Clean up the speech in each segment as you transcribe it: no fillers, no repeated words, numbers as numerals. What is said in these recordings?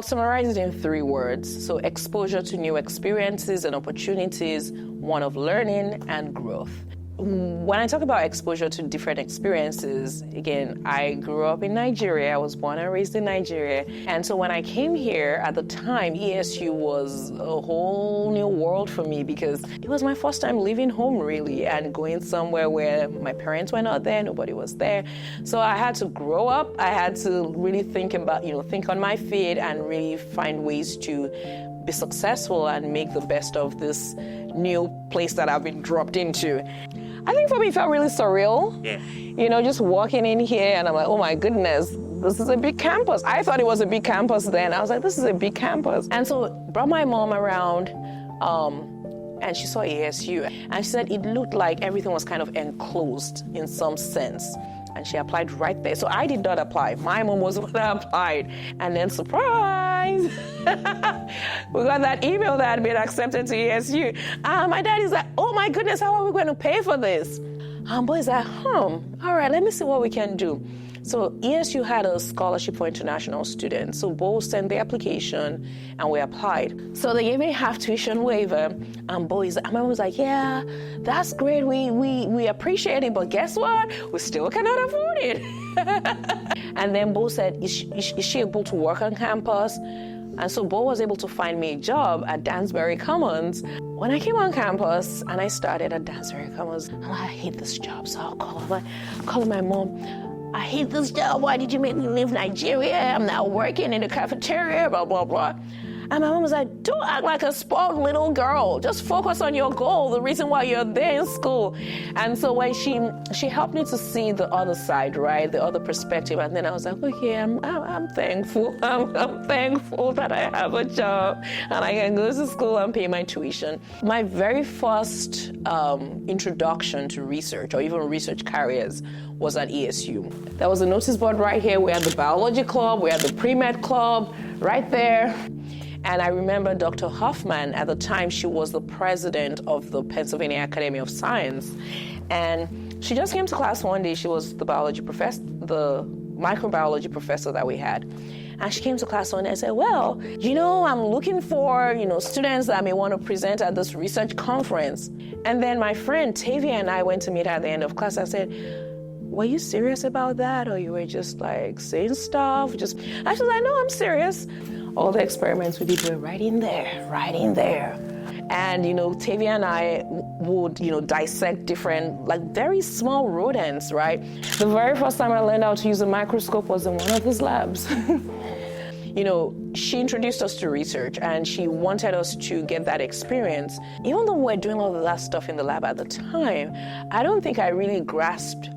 I'll summarize it in 3 words. So exposure to new experiences and opportunities, one of learning and growth. When I talk about exposure to different experiences, again, I grew up in Nigeria. I was born and raised in Nigeria. And so when I came here, at the time, ESU was a whole new world for me because it was my first time leaving home, really, and going somewhere where my parents were not there, nobody was there. So I had to grow up. I had to really think about, think on my feet and really find ways to be successful and make the best of this new place that I've been dropped into. I think for me, it felt really surreal. Yeah. Just walking in here and I'm like, oh my goodness, this is a big campus. I thought it was a big campus then. I was like, this is a big campus. And so brought my mom around and she saw ASU. And she said it looked like everything was kind of enclosed in some sense. And she applied right there. So I did not apply. My mom was the one that applied. And then surprise, we got that email that had been accepted to ESU. My dad is like, oh my goodness, how are we going to pay for this? Boy's like, all right, let me see what we can do. So ESU had a scholarship for international students. So both sent the application and we applied. So they gave me a half tuition waiver. My mom was like, yeah, that's great. We appreciate it, but guess what? We still cannot afford it. And then Bo said, is she able to work on campus? And so Bo was able to find me a job at Dansbury Commons. When I came on campus and I started at Dansbury Commons, I'm like, I hate this job. So I'll call my mom. I hate this job. Why did you make me leave Nigeria? I'm now working in the cafeteria, blah, blah, blah. And my mom was like, don't act like a spoiled little girl. Just focus on your goal, the reason why you're there in school. And so when she helped me to see the other side, right, the other perspective. And then I was like, okay, I'm thankful. I'm thankful that I have a job and I can go to school and pay my tuition. My very first introduction to research or even research careers was at ESU. There was a notice board right here. We had the biology club, we had the pre-med club right there. And I remember Dr. Hoffman, at the time, she was the president of the Pennsylvania Academy of Science. And she just came to class one day. She was the biology professor, the microbiology professor that we had. And she came to class one day and said, well, I'm looking for, students that may want to present at this research conference. And then my friend Tavia and I went to meet her at the end of class. I said, were you serious about that? Or you were just like saying stuff? And she was like, no, I'm serious. All the experiments we did were right in there. And, Tavia and I would, dissect different, very small rodents, right? The very first time I learned how to use a microscope was in one of these labs. She introduced us to research and she wanted us to get that experience. Even though we were doing all of that stuff in the lab at the time, I don't think I really grasped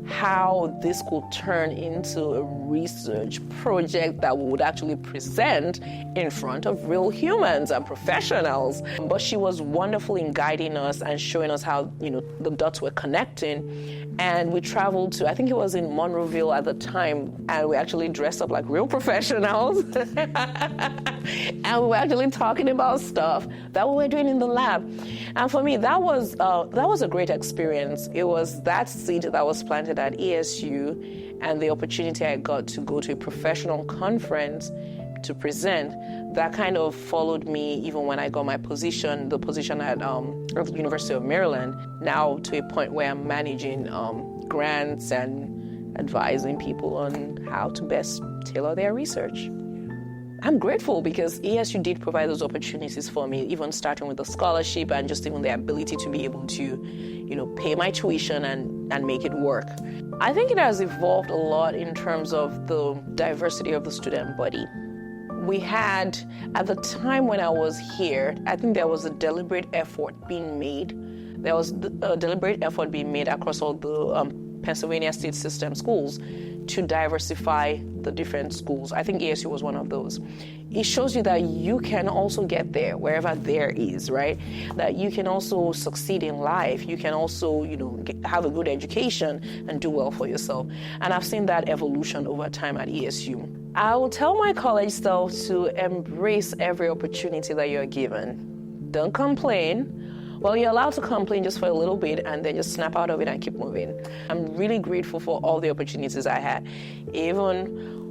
how this could turn into a research project that we would actually present in front of real humans and professionals. But she was wonderful in guiding us and showing us how, the dots were connecting. And we traveled to, I think it was in Monroeville at the time, and we actually dressed up like real professionals. And we were actually talking about stuff that we were doing in the lab. And for me, that was a great experience. It was that seed that was planted at ESU and the opportunity I got to go to a professional conference to present that kind of followed me even when I got my position, the position at the University of Maryland, now to a point where I'm managing grants and advising people on how to best tailor their research. I'm grateful because ESU did provide those opportunities for me, even starting with the scholarship and just even the ability to be able to, pay my tuition and make it work. I think it has evolved a lot in terms of the diversity of the student body. We had, at the time when I was here, I think there was a deliberate effort being made. There was a deliberate effort being made across all the Pennsylvania state system schools to diversify the different schools. I think ESU was one of those. It shows you that you can also get there wherever there is, right? That you can also succeed in life. You can also, have a good education and do well for yourself. And I've seen that evolution over time at ESU. I will tell my college self to embrace every opportunity that you're given. Don't complain. Well, you're allowed to complain just for a little bit and then just snap out of it and keep moving. I'm really grateful for all the opportunities I had. Even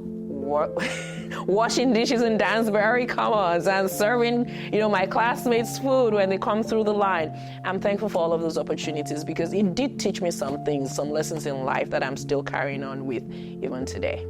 washing dishes in Dansbury Commons and serving, my classmates food when they come through the line. I'm thankful for all of those opportunities because it did teach me some things, some lessons in life that I'm still carrying on with even today.